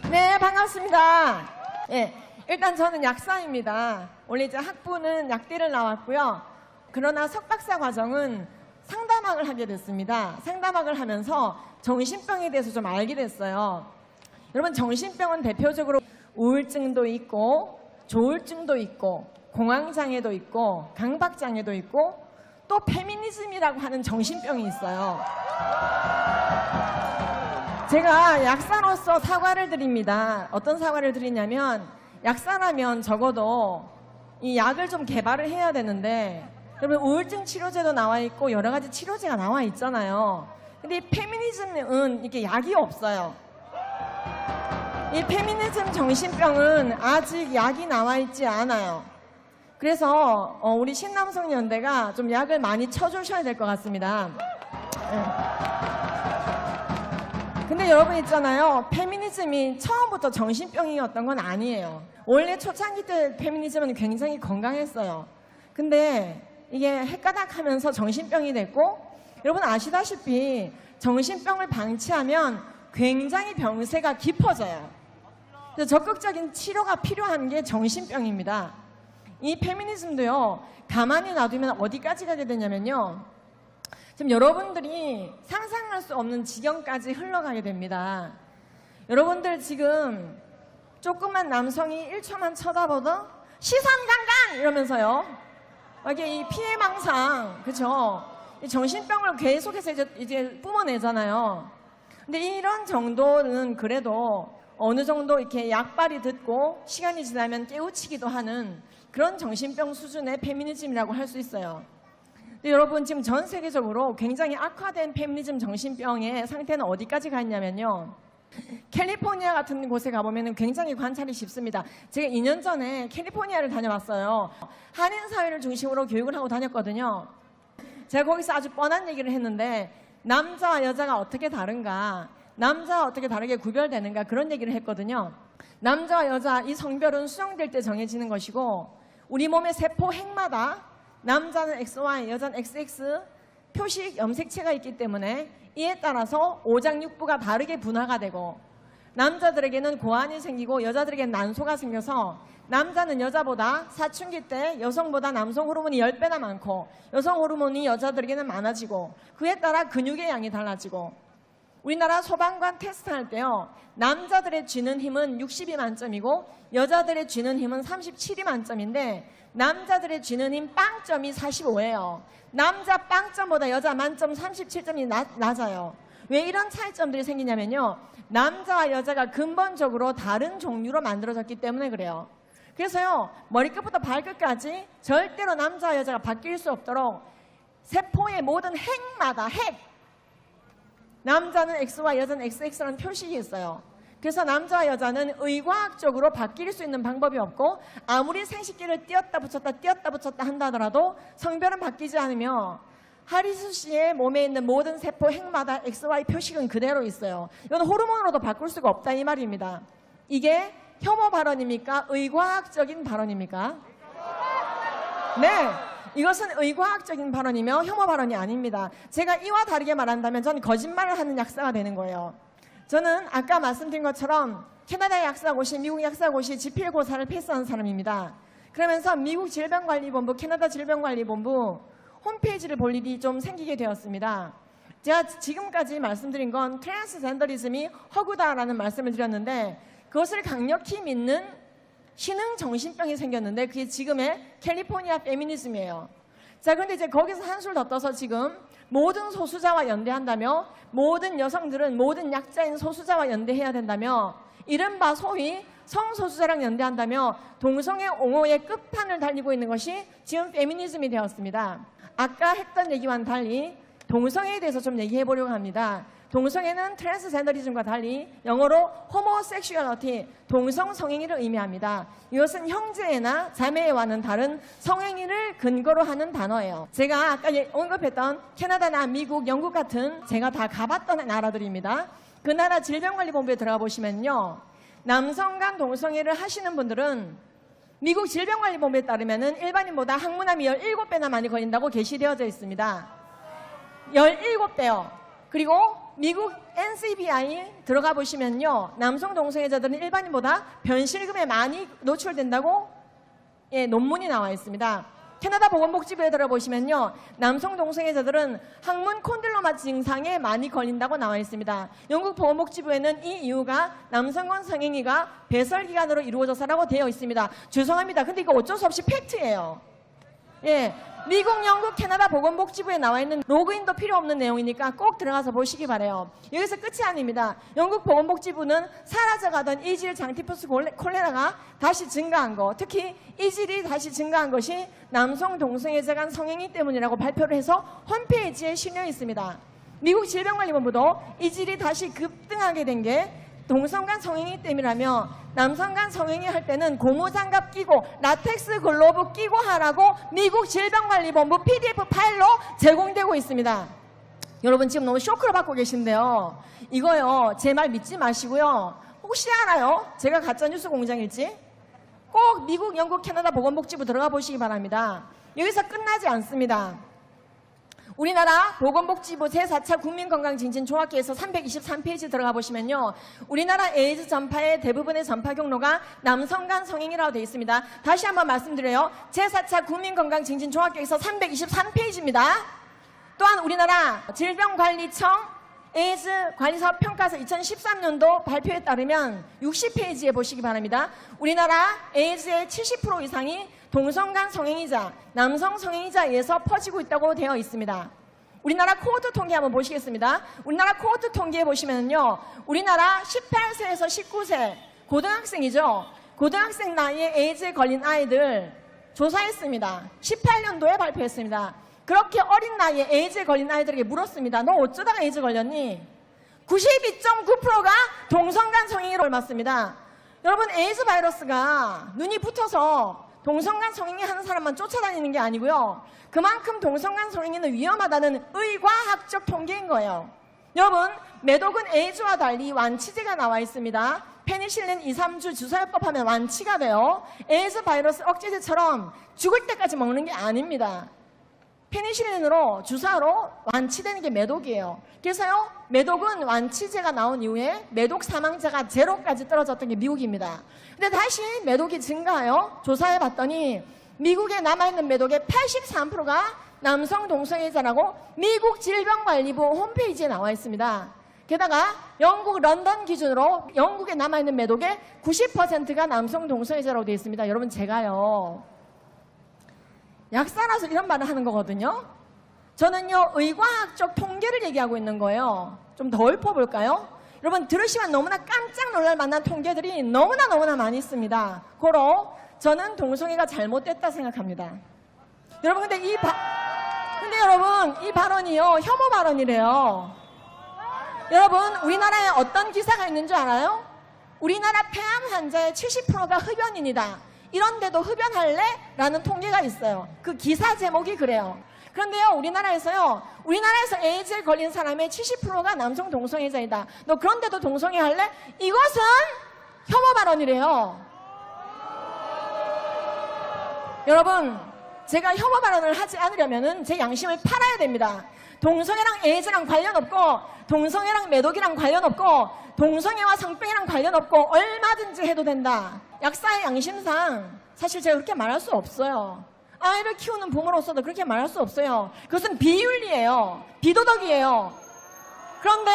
네, 반갑습니다. 예, 일단 저는 약사입니다. 원래 이제 학부는 약대를 나왔고요. 그러나 석박사 과정은 상담학을 하게 됐습니다. 상담학을 하면서 정신병에 대해서 좀 알게 됐어요. 여러분, 정신병은 대표적으로 우울증도 있고 조울증도 있고 공황장애도 있고 강박장애도 있고 또 페미니즘이라고 하는 정신병이 있어요. 제가 약사로서 사과를 드립니다. 어떤 사과를 드리냐면, 약사라면 적어도 이 약을 좀 개발을 해야 되는데, 여러분 우울증 치료제도 나와 있고 여러 가지 치료제가 나와 있잖아요. 근데 이 페미니즘은 이게 약이 없어요. 이 페미니즘 정신병은 아직 약이 나와 있지 않아요. 그래서 우리 신남성연대가 좀 약을 많이 쳐주셔야 될 것 같습니다. 네. 근데 여러분 있잖아요. 페미니즘이 처음부터 정신병이었던 건 아니에요. 원래 초창기 때 페미니즘은 굉장히 건강했어요. 근데 이게 헷가닥하면서 정신병이 됐고, 여러분 아시다시피 정신병을 방치하면 굉장히 병세가 깊어져요. 그래서 적극적인 치료가 필요한 게 정신병입니다. 이 페미니즘도요, 가만히 놔두면 어디까지 가게 되냐면요, 지금 여러분들이 상상할 수 없는 지경까지 흘러가게 됩니다. 여러분들 지금 조그만 남성이 1초만 쳐다보도 시선강간 이러면서요, 이게 이 피해망상, 그쵸? 이 정신병을 계속해서 이제 뿜어내잖아요. 근데 이런 정도는 그래도 어느 정도 이렇게 약발이 듣고 시간이 지나면 깨우치기도 하는 그런 정신병 수준의 페미니즘이라고 할 수 있어요. 근데 여러분, 지금 전 세계적으로 굉장히 악화된 페미니즘 정신병의 상태는 어디까지 가 있냐면요, 캘리포니아 같은 곳에 가보면 굉장히 관찰이 쉽습니다. 제가 2년 전에 캘리포니아를 다녀왔어요. 한인 사회를 중심으로 교육을 하고 다녔거든요. 제가 거기서 아주 뻔한 얘기를 했는데, 남자와 여자가 어떻게 다른가, 남자와 어떻게 다르게 구별되는가, 그런 얘기를 했거든요. 남자와 여자 이 성별은 수정될 때 정해지는 것이고, 우리 몸의 세포 핵마다 남자는 XY, 여자는 XX 표식 염색체가 있기 때문에 이에 따라서 오장육부가 다르게 분화가 되고, 남자들에게는 고환이 생기고 여자들에게는 난소가 생겨서, 남자는 여자보다 사춘기 때 여성보다 남성 호르몬이 10배나 많고 여성 호르몬이 여자들에게는 많아지고, 그에 따라 근육의 양이 달라지고, 우리나라 소방관 테스트할 때요, 남자들의 쥐는 힘은 60이 만점이고 여자들의 쥐는 힘은 37이 만점인데, 남자들의 쥐는 힘 빵점이 45예요. 남자 빵점보다 여자 만점 37점이 낮아요. 왜 이런 차이점들이 생기냐면요, 남자와 여자가 근본적으로 다른 종류로 만들어졌기 때문에 그래요. 그래서요, 머리끝부터 발끝까지 절대로 남자와 여자가 바뀔 수 없도록 세포의 모든 핵마다 남자는 XY, 여자는 XX라는 표식이 있어요. 그래서 남자와 여자는 의과학적으로 바뀔 수 있는 방법이 없고, 아무리 생식기를 띄었다 붙였다 한다 하더라도 성별은 바뀌지 않으며 하리수 씨의 몸에 있는 모든 세포 핵마다 XY 표식은 그대로 있어요. 이건 호르몬으로도 바꿀 수가 없다 이 말입니다. 이게 혐오 발언입니까? 의과학적인 발언입니까? 네, 이것은 의과학적인 발언이며 혐오 발언이 아닙니다. 제가 이와 다르게 말한다면 저는 거짓말을 하는 약사가 되는 거예요. 저는 아까 말씀드린 것처럼 캐나다 약사고시, 미국 약사고시 지필고사를 패스한 사람입니다. 그러면서 미국 질병관리본부, 캐나다 질병관리본부 홈페이지를 볼 일이 좀 생기게 되었습니다. 제가 지금까지 말씀드린 건 트랜스젠더리즘이 허구다라는 말씀을 드렸는데, 그것을 강력히 믿는 신흥 정신병이 생겼는데, 그게 지금의 캘리포니아 페미니즘이에요. 자, 그런데 이제 거기서 한술 더 떠서 지금 모든 소수자와 연대한다며, 모든 여성들은 모든 약자인 소수자와 연대해야 된다며, 이른바 소위 성소수자랑 연대한다며 동성애 옹호의 끝판을 달리고 있는 것이 지금 페미니즘이 되었습니다. 아까 했던 얘기와는 달리 동성애에 대해서 좀 얘기해 보려고 합니다. 동성애는 트랜스젠더리즘과 달리 영어로 호모섹슈얼리티, 동성 성행위를 의미합니다. 이것은 형제나 자매와는 다른 성행위를 근거로 하는 단어예요. 제가 아까 언급했던 캐나다나 미국, 영국 같은 제가 다 가봤던 나라들입니다. 그 나라 질병관리본부에 들어가 보시면요, 남성 간 동성애를 하시는 분들은 미국 질병관리본부에 따르면 일반인보다 항문암이 17배나 많이 걸린다고 게시되어져 있습니다. 17배요. 그리고 미국 NCBI 들어가 보시면요. 남성 동성애자들은 일반인보다 변실금에 많이 노출된다고 논문이 나와 있습니다. 캐나다 보건복지부에 들어보시면요. 남성 동성애자들은 항문 콘딜로마 증상에 많이 걸린다고 나와 있습니다. 영국 보건복지부에는 이 이유가 남성건 성행위가 배설기간으로 이루어져서라고 되어 있습니다. 죄송합니다. 근데 이거 어쩔 수 없이 팩트예요. 예, 미국, 영국, 캐나다 보건복지부에 나와 있는 로그인도 필요 없는 내용이니까 꼭 들어가서 보시기 바라요. 여기서 끝이 아닙니다. 영국 보건복지부는 사라져가던 이질 장티푸스 콜레라가 다시 증가한 거, 특히 이질이 다시 증가한 것이 남성 동성애자 간 성행위 때문이라고 발표를 해서 홈페이지에 실려 있습니다. 미국 질병관리본부도 이질이 다시 급등하게 된 게 동성 간 성행위 때문이라며 남성 간 성행위 할 때는 고무장갑 끼고 라텍스 글로브 끼고 하라고 미국 질병관리본부 PDF 파일로 제공되고 있습니다. 여러분 지금 너무 쇼크를 받고 계신데요. 이거요, 제 말 믿지 마시고요. 혹시 알아요? 제가 가짜뉴스 공장일지? 꼭 미국, 영국, 캐나다 보건복지부 들어가 보시기 바랍니다. 여기서 끝나지 않습니다. 우리나라 보건복지부 제4차 국민건강증진종합계에서 323페이지 들어가 보시면요. 우리나라 에이즈 전파의 대부분의 전파 경로가 남성 간 성행위라고 되어 있습니다. 다시 한번 말씀드려요. 제4차 국민건강증진종합계에서 323페이지입니다. 또한 우리나라 질병관리청 에이즈 관리사업 평가서 2013년도 발표에 따르면 60페이지에 보시기 바랍니다. 우리나라 에이즈의 70% 이상이 동성 간 성행위자, 남성 성행위자에 의해서 퍼지고 있다고 되어 있습니다. 우리나라 코호트 통계 한번 보시겠습니다. 우리나라 코호트 통계에 보시면요. 우리나라 18세에서 19세 고등학생이죠. 고등학생 나이에 에이즈에 걸린 아이들 조사했습니다. 18년도에 발표했습니다. 그렇게 어린 나이에 에이즈에 걸린 아이들에게 물었습니다. 너 어쩌다가 에이즈 걸렸니? 92.9%가 동성 간 성행위로 맞습니다. 여러분, 에이즈 바이러스가 눈이 붙어서 동성간 성행위 하는 사람만 쫓아다니는 게 아니고요. 그만큼 동성간 성행위는 위험하다는 의과학적 통계인 거예요. 여러분, 매독은 에이즈와 달리 완치제가 나와 있습니다. 페니실린 2, 3주 주사요법 하면 완치가 돼요. 에이즈 바이러스 억제제처럼 죽을 때까지 먹는 게 아닙니다. 페니실린으로 주사로 완치되는 게 매독이에요. 그래서요, 매독은 완치제가 나온 이후에 매독 사망자가 제로까지 떨어졌던 게 미국입니다. 근데 다시 매독이 증가해요. 조사해 봤더니 미국에 남아있는 매독의 83%가 남성 동성애자라고 미국 질병관리부 홈페이지에 나와 있습니다. 게다가 영국 런던 기준으로 영국에 남아있는 매독의 90%가 남성 동성애자라고 되어 있습니다. 여러분, 제가요 약사라서 이런 말을 하는 거거든요. 저는요 의과학적 통계를 얘기하고 있는 거예요. 좀 더 읊어볼까요? 여러분, 들으시면 너무나 깜짝 놀랄 만한 통계들이 너무나 많이 있습니다. 고로 저는 동성애가 잘못됐다 생각합니다. 여러분, 근데 여러분, 이 발언이요 혐오 발언이래요. 여러분, 우리나라에 어떤 기사가 있는 줄 알아요? 우리나라 폐암 환자의 70%가 흡연인이다. 이런데도 흡연할래? 라는 통계가 있어요. 그 기사 제목이 그래요. 그런데요, 우리나라에서 에이즈에 걸린 사람의 70%가 남성 동성애자이다. 너 그런데도 동성애 할래? 이것은 혐오 발언이래요. 여러분, 제가 혐오 발언을 하지 않으려면 제 양심을 팔아야 됩니다. 동성애랑 에이즈랑 관련 없고, 동성애랑 매독이랑 관련 없고, 동성애와 성병이랑 관련 없고, 얼마든지 해도 된다. 약사의 양심상 사실 제가 그렇게 말할 수 없어요. 아이를 키우는 부모로서도 그렇게 말할 수 없어요. 그것은 비윤리예요. 비도덕이에요. 그런데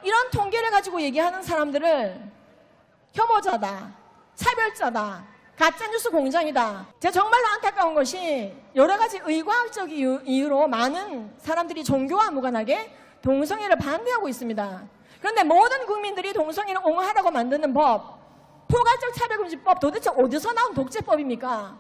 이런 통계를 가지고 얘기하는 사람들을 혐오자다, 차별자다, 가짜뉴스 공장이다. 제가 정말로 안타까운 것이 여러 가지 의과학적 이유로 많은 사람들이 종교와 무관하게 동성애를 반대하고 있습니다. 그런데 모든 국민들이 동성애를 옹호하라고 만드는 법, 포괄적 차별금지법, 도대체 어디서 나온 독재법입니까?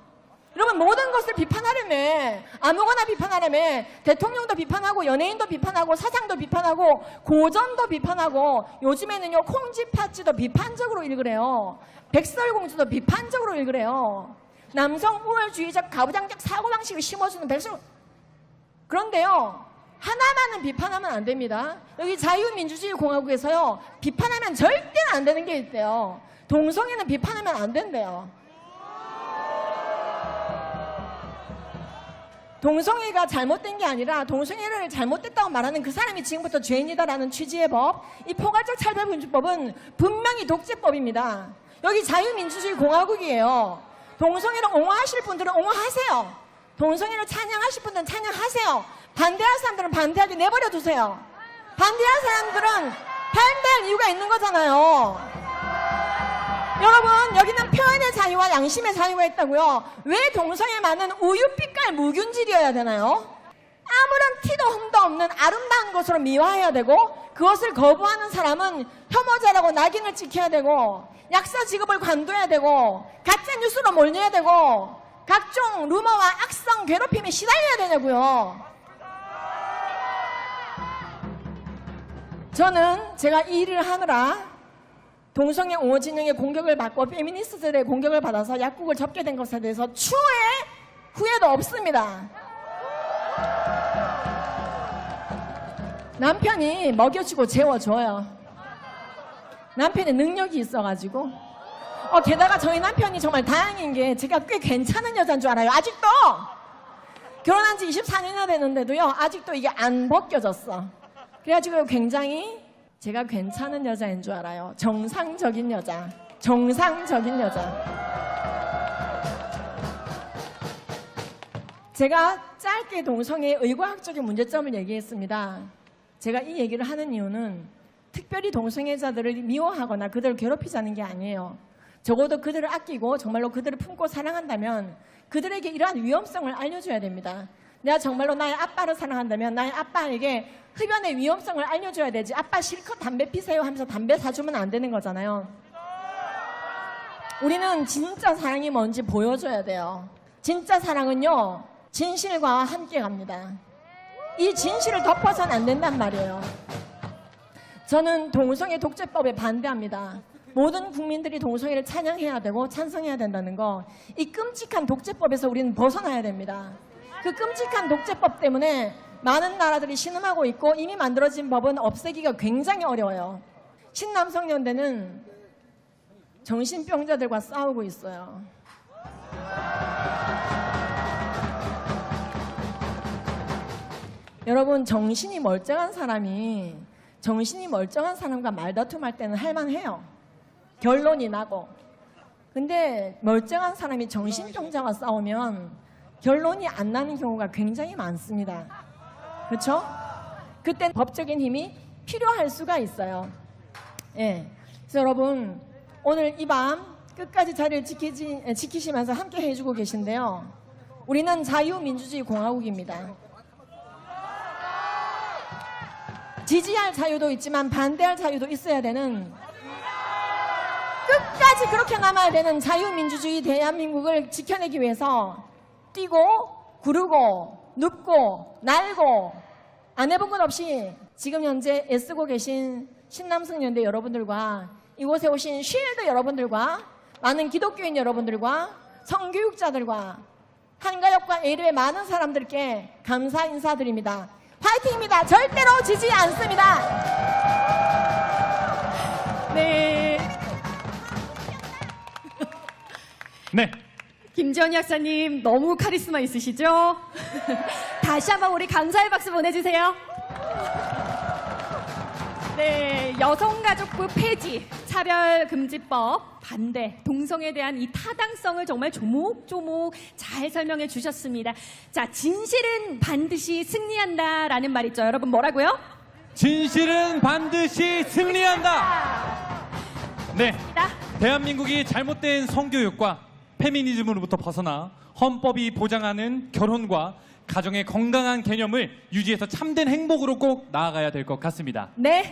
여러분, 모든 것을 비판하려며, 아무거나 비판하려며, 대통령도 비판하고, 연예인도 비판하고, 사상도 비판하고, 고전도 비판하고, 요즘에는요 콩쥐팥쥐도 비판적으로 읽으래요. 백설공주도 비판적으로 읽으래요. 남성 우월주의적 가부장적 사고방식을 심어주는 백설. 그런데요, 하나만은 비판하면 안 됩니다. 여기 자유민주주의 공화국에서요 비판하면 절대 안 되는 게 있대요. 동성애는 비판하면 안 된대요. 동성애가 잘못된 게 아니라 동성애를 잘못됐다고 말하는 그 사람이 지금부터 죄인이다라는 취지의 법, 이 포괄적 차별금지법은 분명히 독재법입니다. 여기 자유민주주의 공화국이에요. 동성애를 옹호하실 분들은 옹호하세요. 동성애를 찬양하실 분들은 찬양하세요. 반대할 사람들은 반대하게 내버려 두세요. 반대할 사람들은 반대할 이유가 있는 거잖아요. 여러분, 여기는 표현의 자유와 양심의 자유가 있다고요. 왜 동성애만은 우유빛깔 무균질이어야 되나요? 아무런 티도 흠도 없는 아름다운 것으로 미화해야 되고, 그것을 거부하는 사람은 혐오자라고 낙인을 찍혀야 되고, 약사 직업을 관둬야 되고, 가짜 뉴스로 몰려야 되고, 각종 루머와 악성 괴롭힘에 시달려야 되냐고요. 저는 제가 이 일을 하느라 동성애 옹호 진영의 공격을 받고 페미니스트들의 공격을 받아서 약국을 접게 된 것에 대해서 추후에 후회도 없습니다. 남편이 먹여주고 재워줘요. 남편의 능력이 있어가지고. 게다가 저희 남편이 정말 다행인 게 제가 꽤 괜찮은 여자인 줄 알아요. 아직도 결혼한 지 24년이나 됐는데도요, 아직도 이게 안 벗겨졌어. 그래가지고 굉장히 제가 괜찮은 여자인 줄 알아요. 정상적인 여자. 정상적인 여자. 제가 짧게 동성애의 의과학적인 문제점을 얘기했습니다. 제가 이 얘기를 하는 이유는 특별히 동성애자들을 미워하거나 그들을 괴롭히자는 게 아니에요. 적어도 그들을 아끼고 정말로 그들을 품고 사랑한다면 그들에게 이러한 위험성을 알려줘야 됩니다. 내가 정말로 나의 아빠를 사랑한다면 나의 아빠에게 흡연의 위험성을 알려줘야 되지. 아빠 실컷 담배 피세요 하면서 담배 사주면 안 되는 거잖아요. 우리는 진짜 사랑이 뭔지 보여줘야 돼요. 진짜 사랑은요, 진실과 함께 갑니다. 이 진실을 덮어서는 안 된단 말이에요. 저는 동성애 독재법에 반대합니다. 모든 국민들이 동성애를 찬양해야 되고 찬성해야 된다는 거, 이 끔찍한 독재법에서 우리는 벗어나야 됩니다. 그 끔찍한 독재법 때문에 많은 나라들이 신음하고 있고 이미 만들어진 법은 없애기가 굉장히 어려워요. 신남성연대는 정신병자들과 싸우고 있어요. 여러분, 정신이 멀쩡한 사람과 말다툼할 때는 할만해요. 결론이 나고. 근데 멀쩡한 사람이 정신병자와 싸우면 결론이 안 나는 경우가 굉장히 많습니다. 그렇죠? 그때 법적인 힘이 필요할 수가 있어요. 예. 그래서 여러분, 오늘 이 밤 끝까지 자리를 지키시면서 함께 해주고 계신데요. 우리는 자유민주주의 공화국입니다. 지지할 자유도 있지만 반대할 자유도 있어야 되는, 끝까지 그렇게 남아야 되는 자유민주주의 대한민국을 지켜내기 위해서 뛰고 구르고 눕고 날고 안 해본 것 없이 지금 현재 애쓰고 계신 신남성연대 여러분들과 이곳에 오신 쉴드 여러분들과 많은 기독교인 여러분들과 성교육자들과 한가역과 에이르의 많은 사람들께 감사 인사드립니다. 화이팅입니다. 절대로 지지 않습니다. 네. 네. 김지연 약사님 너무 카리스마 있으시죠? 다시 한번 우리 감사의 박수 보내주세요. 네, 여성가족부 폐지, 차별금지법 반대, 동성애에 대한 이 타당성을 정말 조목조목 잘 설명해 주셨습니다. 자, 진실은 반드시 승리한다라는 말 있죠. 여러분 뭐라고요? 진실은 반드시 승리한다. 네. 대한민국이 잘못된 성교육과 페미니즘으로부터 벗어나 헌법이 보장하는 결혼과 가정의 건강한 개념을 유지해서 참된 행복으로 꼭 나아가야 될 것 같습니다. 네.